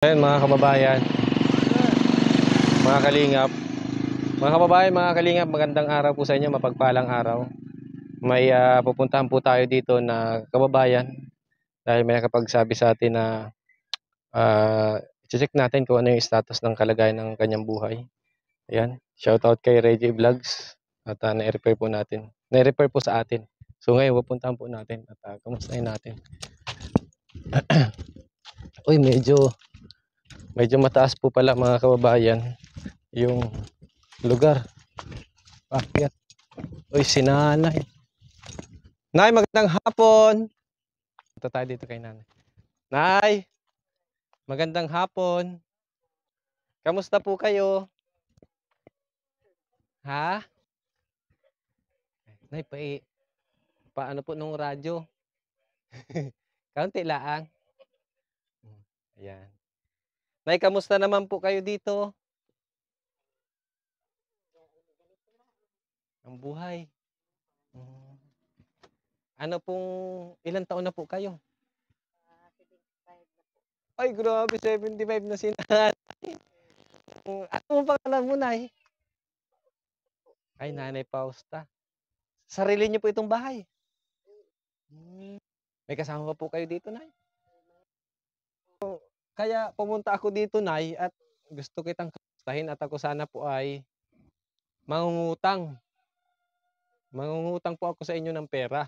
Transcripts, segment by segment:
Ayan mga kababayan, mga kalingap, mga kababayan, mga kalingap, magandang araw po sa inyo, mapagpalang araw. May pupuntahan po tayo dito na kababayan dahil may nakapagsabi sa atin na check natin kung ano yung status ng kalagayan ng kanyang buhay. Ayan, shoutout kay Reggie Vlogs at na-refer po natin. Na-refer po sa atin. So ngayon pupuntahan po natin at kamustahin natin. Uy, medyo mataas po pala mga kababayan yung lugar. Bakit? Uy, si nanay. Nay, magandang hapon. Punta tayo dito kay nanay. Nay, magandang hapon. Kamusta po kayo? Ha? Nay, paano po nung radyo? Kaunti laang. Ayan. Nay, kamusta naman po kayo dito? Ang buhay. Hmm. Ano pong, ilang taon na po kayo? 75 na po. Ay, grabe, 75 na si nanay. Ano mo pangalan mo, nay? Ay, Nanay Fausta. Sarili niyo po itong bahay. May kasama pa po kayo dito, nay? Kaya pumunta ako dito, nay, at gusto kitang kamustahin at ako sana po ay mangungutang. Mangungutang po ako sa inyo ng pera.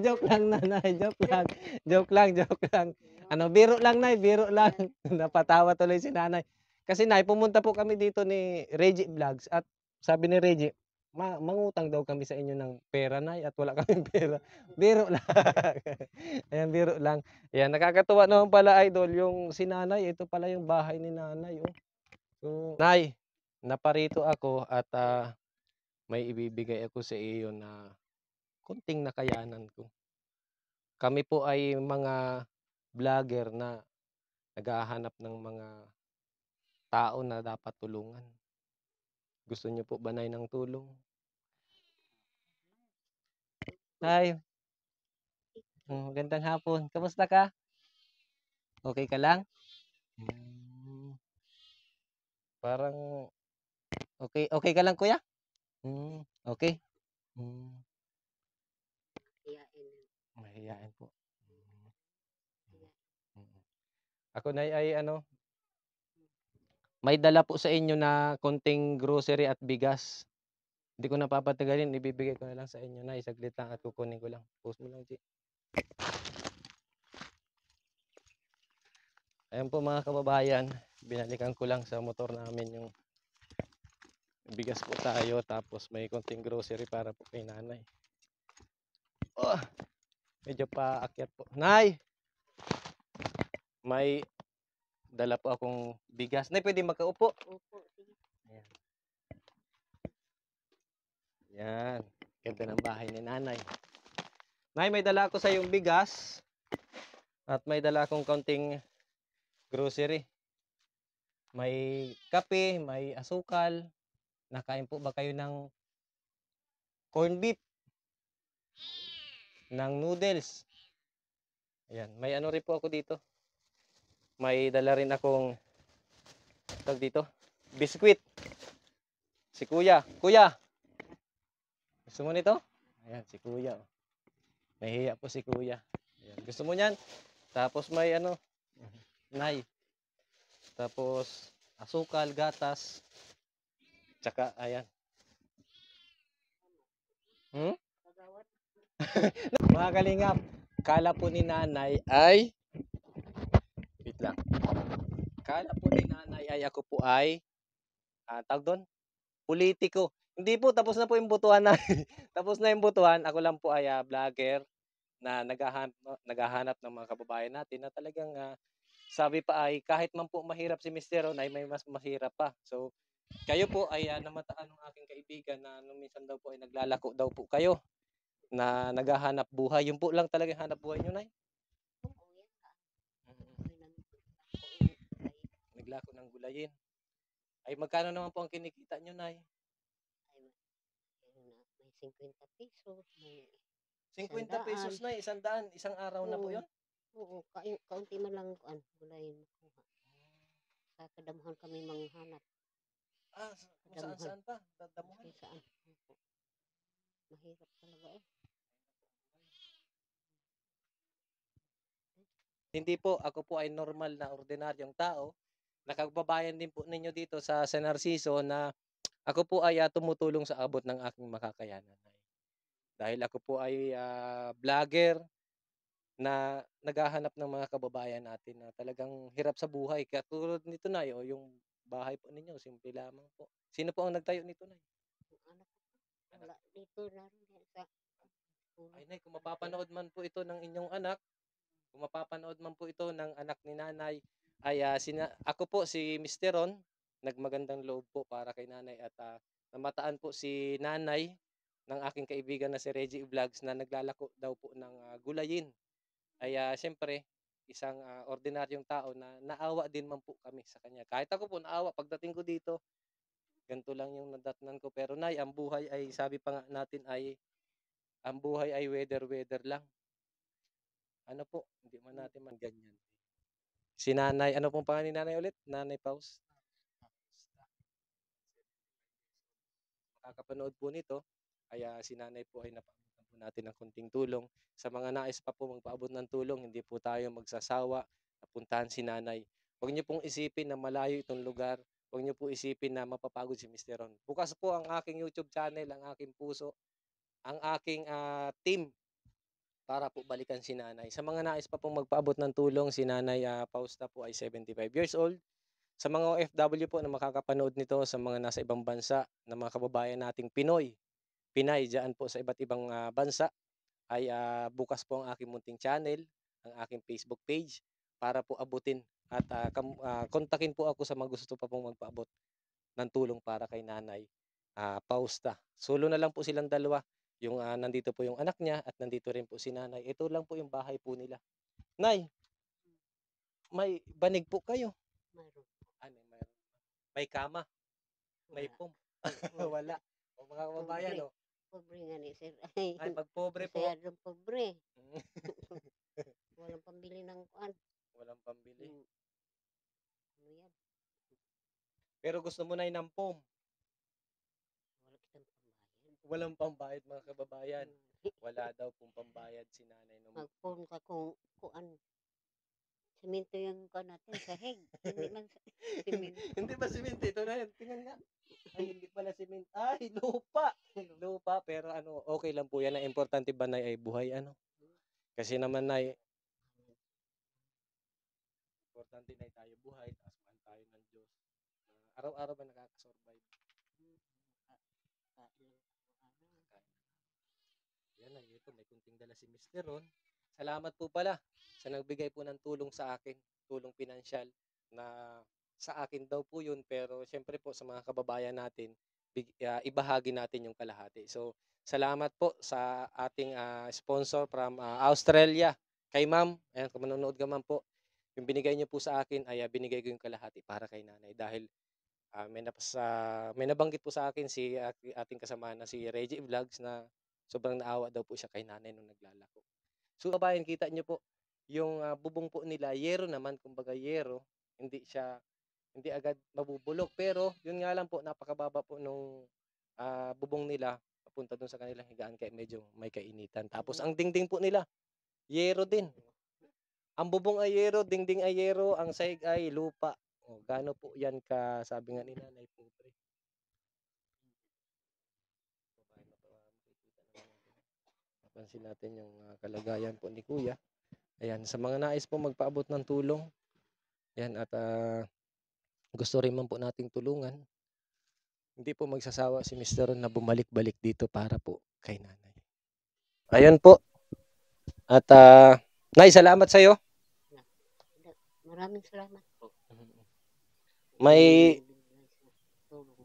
Joke lang, nanay. Joke lang. Joke lang. Ano, biro lang, nay. Biro lang. Napatawa tuloy si nanay. Kasi, nay, pumunta po kami dito ni Reggie Vlogs at sabi ni Reggie, mangutang daw kami sa inyo ng pera, nay, at wala kaming pera. Biro lang. Ayan, biro lang. Ayan, nakakatuwa naman pala, idol, yung si nanay. Ito pala yung bahay ni nanay. Oh. So, nay, naparito ako at may ibibigay ako sa iyo na konting nakayanan ko. Kami po ay mga vlogger na naghahanap ng mga tao na dapat tulungan. Gusto niyo po ba, nay, ng tulong? Hi, magandang hapon. Kamusta ka? Okay ka lang? Hmm, parang okay ka lang, kuya? Okay. Hmm, Iyain. mahiyain po. Mm. Ako, nay, ay ano, may dala po sa inyo na konting grocery at bigas. Hindi ko na papatagalin, ibibigay ko na lang sa inyo, nay. Saglit lang at kukunin ko lang. Post mo lang, G. Ayan po mga kababayan, binalikan ko lang sa motor namin yung bigas po tayo, tapos may konting grocery para po kay nanay. Oh, medyo paakyat po. Nay, may dala po akong bigas. Nay, pwede magkaupo? Opo, sige. Ayan. Yan. Ganda ng bahay ni nanay. Nay, may dala ako sa yung bigas at may dala akong konting grocery. May kape, may asukal. Nakain po ba kayo ng corn beef? Ng noodles? Ayan. May ano rin po ako dito. May dala rin akong tag dito. Biskwit. Si kuya. Kuya! Gusto mo nito? Ayan, si kuya. Nahihiya po si kuya. Ayan. Gusto mo niyan? Tapos may ano, nay. Tapos asukal, gatas. Tsaka, ayan. Kagawad. Mga kalingap, kala po ni nanay ay, wait lang. Kala po ni nanay ay ako po ay, tawag doon, politiko. Hindi po, tapos na po yung butuhan na. Tapos na yung butuhan. Ako lang po ay vlogger na naghahanap ng mga kababayan natin na talagang sabi pa ay kahit man po mahirap si Mr. Ron ay may mas mahirap pa. So, kayo po ay namataan ng aking kaibigan na nung minsan daw po ay naglalako daw po kayo na naghahanap buhay. Yung po lang talagang hanap buhay nyo, nay. Oo, yan ka. Mm. Ay, nandito. Naglako ng gulayin. Ay magkano naman po ang kinikita nyo, nay? Ay, may 50 pesos. May 50 pesos, $100. na, 100, isang araw na po Oo. yon. Oo, kaunti man lang kuan, gulay makuha. Sa kadamuhan kami manghanap, Kung saan-saan pa, dadamuhan. kay saan. Opo. Mahirap talaga eh. Hindi po, ako po ay normal na ordinaryong tao. Nakagbabayan din po ninyo dito sa San Narciso na ako po ay tumutulong sa abot ng aking makakayanan. Dahil ako po ay vlogger na naghahanap ng mga kababayan natin na talagang hirap sa buhay. Katulad nito na yung bahay po ninyo, simple lamang po. Sino po ang nagtayo nito na? Ang anak ko, wala dito na rin yan sa ulo. Ay, nay, kung mapapanood man po ito ng inyong anak, kung mapapanood man po ito ng anak ni nanay, ay ako po si Mr. Ron, nagmagandang loob po para kay nanay at namataan po si nanay ng aking kaibigan na si Reggie Vlogs na naglalako daw po ng gulayin. Ay siyempre, isang ordinaryong tao na naawa din man po kami sa kanya. Kahit ako po naawa pagdating ko dito, ganito lang yung nadatnan ko. Pero nay, ang buhay ay sabi pa nga natin ay ang buhay ay weather lang. Ano po, hindi man natin man ganyan. Si nanay, ano pong pangalan ni nanay ulit? Nanay Paus. Makakapanood po nito, ay si nanay po ay napaabutan po natin ng konting tulong. Sa mga nais pa po magpaabot ng tulong, hindi po tayo magsasawa na puntahan si nanay. Huwag niyo pong isipin na malayo itong lugar. Huwag niyo po isipin na mapapagod si Mr. Ron. Bukas po ang aking YouTube channel, ang aking puso, ang aking team para po balikan si nanay. Sa mga nais pa pong magpaabot ng tulong, si nanay Pausta po ay 75 years old. Sa mga OFW po na makakapanood nito, sa mga nasa ibang bansa, na mga kababayan nating Pinay dyan po sa iba't ibang bansa, ay bukas po ang aking munting channel, ang aking Facebook page, para po abutin at kontakin po ako sa mga gusto pa pong magpaabot ng tulong para kay nanay Pausta. Solo na lang po silang dalawa. Yung nandito po yung anak niya at nandito rin po si nanay. Ito lang po yung bahay po nila. Nay, may banig po kayo. Mayroon. Ano, may kama, may Wala. pom. Wala. Wala. O mga kababayan, Pobre. no? Pobre nga ni sir. Ay, pag pobre po, Masyadong pobre. Walang pambili ng kuan. walang pambili. Ano yan? Pero gusto mo na ng pom. Wala kitang pambayad. Walang pambayad mga kababayan. Hmm. Wala daw pong pambayad si nanay. Mag-phone ka kung kuan. Semento yung kuan natin sa heg. Hindi man sa semento. Hindi ba simento? Ito na yan. Tingnan nga. Ay, hindi pala simento. Ay, lupa. Lupa. Pero okay lang po yan. Ang importante ba na ay buhay? Kasi naman na importante na tayo buhay. Taas man tayo ng Diyos. Araw-araw ba nakakasurvive? Yan na, ito. May kunting dala si Mr. Ron. Salamat po pala sa nagbigay po ng tulong sa akin. Tulong pinansyal na sa akin daw po yun. Pero syempre po sa mga kababayan natin, ibahagi natin yung kalahati. So, salamat po sa ating sponsor from Australia. Kay ma'am, ayan, kung manonood ka man po, yung binigay niyo po sa akin ay binigay ko yung kalahati para kay nanay. Dahil may nabanggit po sa akin si ating kasama na si Reggie Vlogs na sobrang naawa daw po siya kay nanay nung naglalako. So, kabayan, kita niyo po, yung bubong po nila, yero naman, kumbaga yero, hindi agad mabubulok. Pero, yun nga lang po, napakababa po nung bubong nila, papunta dun sa kanilang higaan, kaya medyo may kainitan. Tapos, ang dingding po nila, yero din. Ang bubong ay yero, dingding ay yero, ang sahig ay lupa. O, gaano po yan ka, sabi nga ni nanay po, pre. Napansin natin yung kalagayan po ni Kuya. Ayan, sa mga nais po magpaabot ng tulong, ayan, at gusto rin man po nating tulungan, hindi po magsasawa si Mr. Ron na bumalik-balik dito para po kay nanay. Ayan po. At Nay, salamat sa iyo. Maraming salamat po. May Tulong.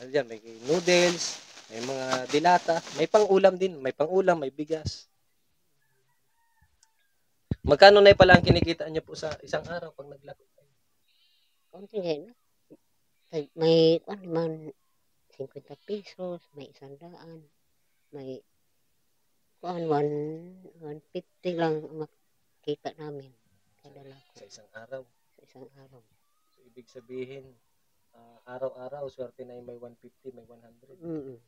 ayan, may noodles, may mga dilata, may pang-ulam din, may pang-ulam, may bigas. Magkano na pala ang kinikita niyo po sa isang araw pag naglako? Konti din. May kuan man 50 pesos, may 100, may Kuan 150 lang ang makita namin kada lako Sa isang araw. sa isang araw. So, ibig sabihin, araw-araw, swerte na yung may 150, may 100. Mm.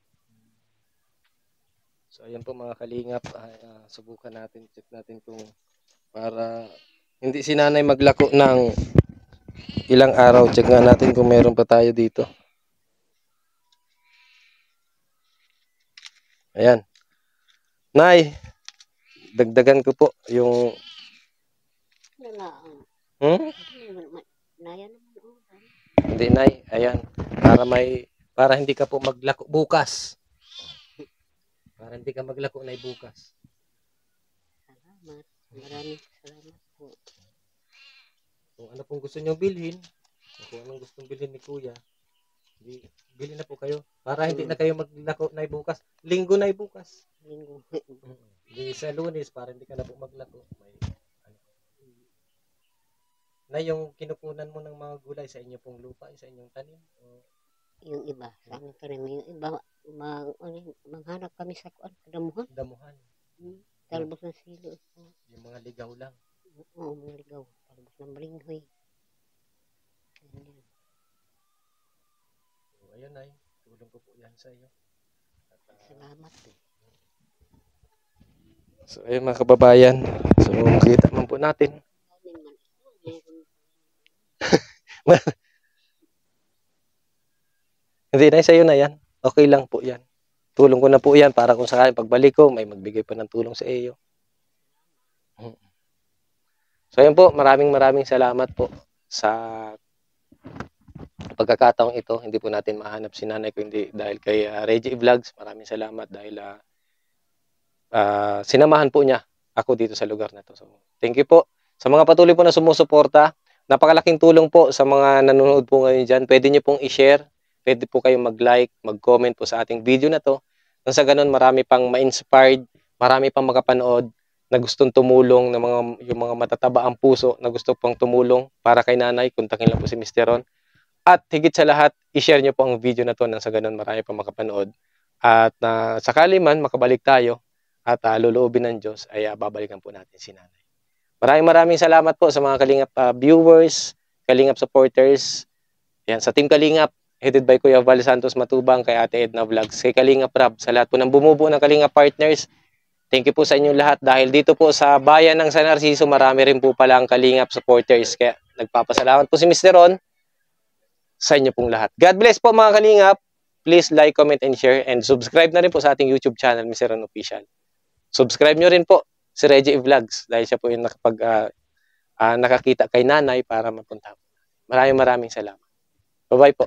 So, ayan po mga kalingap. Subukan natin, check natin kung para hindi si nanay maglako ng ilang araw. Check nga natin kung meron pa tayo dito. Ayan. Nay, dagdagan ko po yung... Wala. Hmm? Naya naman oh. Hindi, Nay. Ayan. Para hindi ka po maglako bukas. Para hindi ka maglako na bukas. Salamat. Maraming salamat po. Kung ano pong gusto nyo bilhin, kung anong gustong bilhin ni Kuya, bilhin na po kayo. Para hindi na kayo maglako na bukas. Linggo na bukas. Linggo. Hindi sa Lunes, para hindi ka na po maglako. Na yung kinukunan mo ng mga gulay sa inyo pong lupa, sa inyong tanim. Yung iba, sa amin pa rin. Yung iba, manghanap kami sa kuan, kadamuhan. Damuhan. Talbos ng silo. Yung mga ligaw lang. Oo, mga ligaw. Talbos ng balinghoy. Ganyan. So, ayun ay, tulong ko po yan sa iyo. Salamat. So, ayun mga kababayan. So, makita man po natin. Hindi na sa'yo na yan. Okay lang po yan. Tulong ko na po yan para kung sakaling pagbalik ko, may magbigay pa ng tulong sa iyo. So, ayun po. Maraming salamat po sa pagkakataong ito. Hindi po natin mahanap si nanay ko hindi dahil kay Reggie Vlogs. Maraming salamat dahil sinamahan po niya ako dito sa lugar na to. So, thank you po. Sa mga patuloy po na sumusuporta, napakalaking tulong po sa mga nanonood po ngayon dyan. Pwede nyo pong i-share. Pwede po kayong mag-like, mag-comment po sa ating video na to. Nang sa ganun, marami pang ma-inspired, marami pang makapanood na gustong tumulong, yung mga matataba ang puso na gusto pang tumulong para kay nanay. Kontakin lang po si Mr. Ron. At higit sa lahat, i-share nyo po ang video na to nang sa ganun, marami pang makapanood. At sakali man, makabalik tayo at luluobin ng Diyos, ay babalikan po natin si nanay. Maraming salamat po sa mga Kalingap viewers, Kalingap supporters. Yan, sa Team Kalingap, headed by Kuya Val Santos Matubang, kay Ate Edna Vlogs, kay Kalingap Rab, sa lahat po ng bumubuo ng Kalingap partners. Thank you po sa inyong lahat dahil dito po sa bayan ng San Narciso, marami rin po pala ang Kalingap supporters. Kaya nagpapasalamat po si Mr. Ron sa inyo pong lahat. God bless po mga Kalingap. Please like, comment, and share. And subscribe na rin po sa ating YouTube channel, Mr. Ron Official. Subscribe nyo rin po si Reggie Vlogs dahil siya po yung nakakita kay nanay para mapunta. Maraming salamat. Bye-bye po.